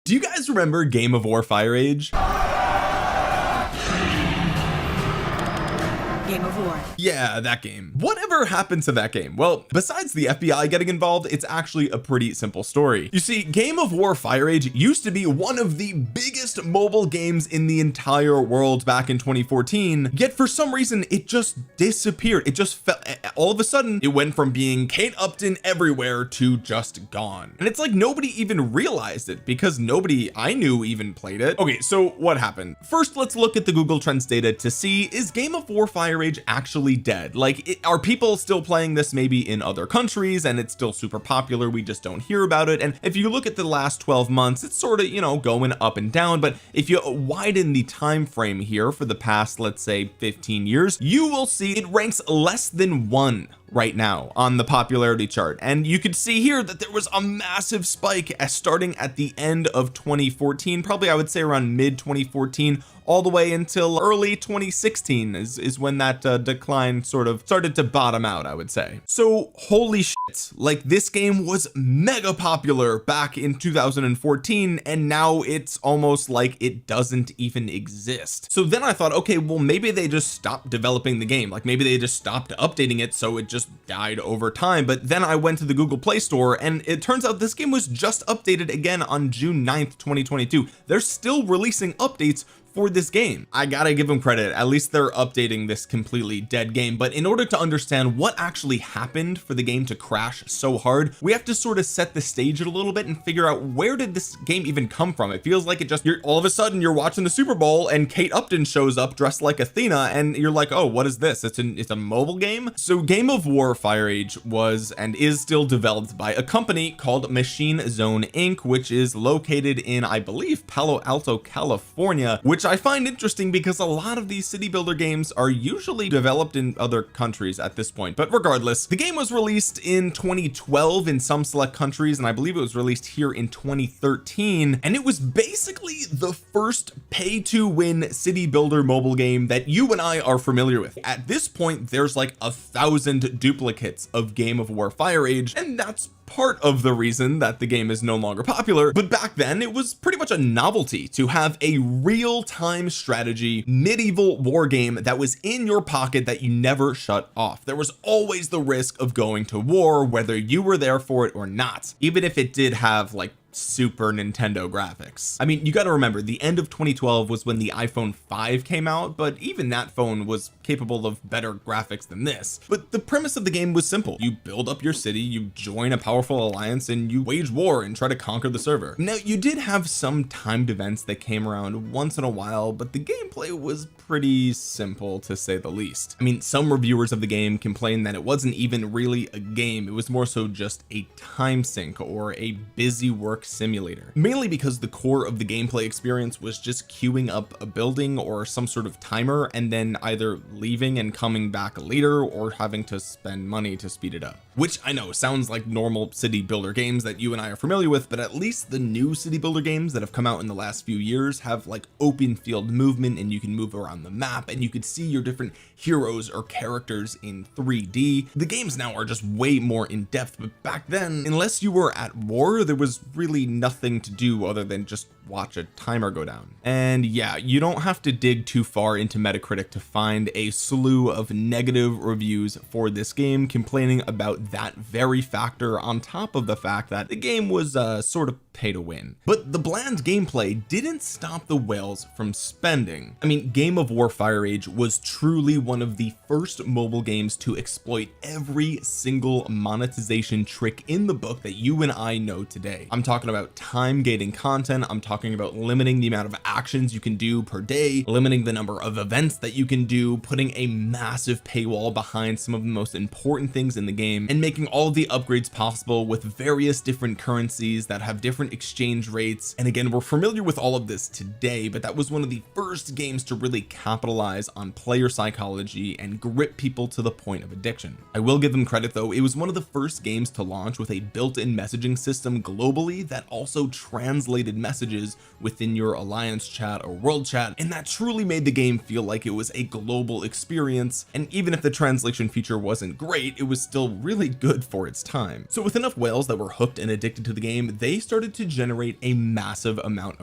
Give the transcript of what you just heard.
Do you guys remember Game of War Fire Age? Game of War. Yeah, that game. Whatever happened to that game? Well, besides the FBI getting involved, it's actually a pretty simple story. You see, Game of War Fire Age used to be one of the biggest mobile games in the entire world back in 2014, yet for some reason it just disappeared. It just fell. All of a sudden it went from being Kate Upton everywhere to just gone, and it's like nobody even realized it because nobody I knew even played it. Okay, so what happened? First, let's look at the Google Trends data to see, is Game of War Fire Age actually dead? Like, are people still playing this maybe in other countries and it's still super popular, we just don't hear about it? And if you look at the last 12 months, it's sort of, you know, going up and down. But if you widen the time frame here for the past, let's say 15 years, you will see it ranks less than 1 right now on the popularity chart. And you could see here that there was a massive spike starting at the end of 2014, probably I would say around mid 2014 all the way until early 2016 is when that decline sort of started to bottom out, I would say. So holy shit, like this game was mega popular back in 2014 and now it's almost like it doesn't even exist. So then I thought, okay, well maybe they just stopped developing the game, like maybe they just stopped updating it, so it just died over time. But then I went to the Google Play Store and it turns out this game was just updated again on June 9th 2022. They're still releasing updates for this game. I gotta give them credit, at least they're updating this completely dead game. But in order to understand what actually happened for the game to crash so hard, we have to sort of set the stage a little bit and figure out, where did this game even come from? It feels like you're all of a sudden you're watching the Super Bowl and Kate Upton shows up dressed like Athena and you're like, oh, what is this? It's a mobile game. So Game of War Fire Age was and is still developed by a company called Machine Zone Inc., which is located in, I believe, Palo Alto, California, which I find interesting because a lot of these city builder games are usually developed in other countries at this point. But regardless, the game was released in 2012 in some select countries, and I believe it was released here in 2013, and it was basically the first pay to win city builder mobile game that you and I are familiar with. At this point there's like 1,000 duplicates of Game of War Fire Age, and that's part of the reason that the game is no longer popular. But back then it was pretty much a novelty to have a real-time strategy medieval war game that was in your pocket that you never shut off. There was always the risk of going to war, whether you were there for it or not, even if it did have like Super Nintendo graphics. I mean, you got to remember the end of 2012 was when the iPhone 5 came out, but even that phone was capable of better graphics than this. But the premise of the game was simple. You build up your city, you join a powerful alliance, and you wage war and try to conquer the server. Now, you did have some timed events that came around once in a while, but the gameplay was pretty simple, to say the least. I mean, some reviewers of the game complained that it wasn't even really a game, it was more so just a time sink or a busy work simulator, mainly because the core of the gameplay experience was just queuing up a building or some sort of timer and then either leaving and coming back later or having to spend money to speed it up, which I know sounds like normal city builder games that you and I are familiar with. But at least the new city builder games that have come out in the last few years have like open field movement, and you can move around the map and you could see your different heroes or characters in 3D. The games now are just way more in depth, but back then, unless you were at war, there was really nothing to do other than just watch a timer go down. And yeah, you don't have to dig too far into Metacritic to find a slew of negative reviews for this game complaining about that very factor, on top of the fact that the game was sort of pay to win. But the bland gameplay didn't stop the whales from spending. I mean, Game of War Fire Age was truly one of the first mobile games to exploit every single monetization trick in the book that you and I know today. I'm talking about time gating content, I'm talking about limiting the amount of actions you can do per day, limiting the number of events that you can do, putting a massive paywall behind some of the most important things in the game, and making all the upgrades possible with various different currencies that have different exchange rates. And again, we're familiar with all of this today, but that was one of the first games to really capitalize on player psychology and grip people to the point of addiction. I will give them credit though, it was one of the first games to launch with a built-in messaging system globally that also translated messages within your alliance chat or world chat, and that truly made the game feel like it was a global experience. And even if the translation feature wasn't great, it was still really good for its time. So with enough whales that were hooked and addicted to the game, they started to generate a massive amount of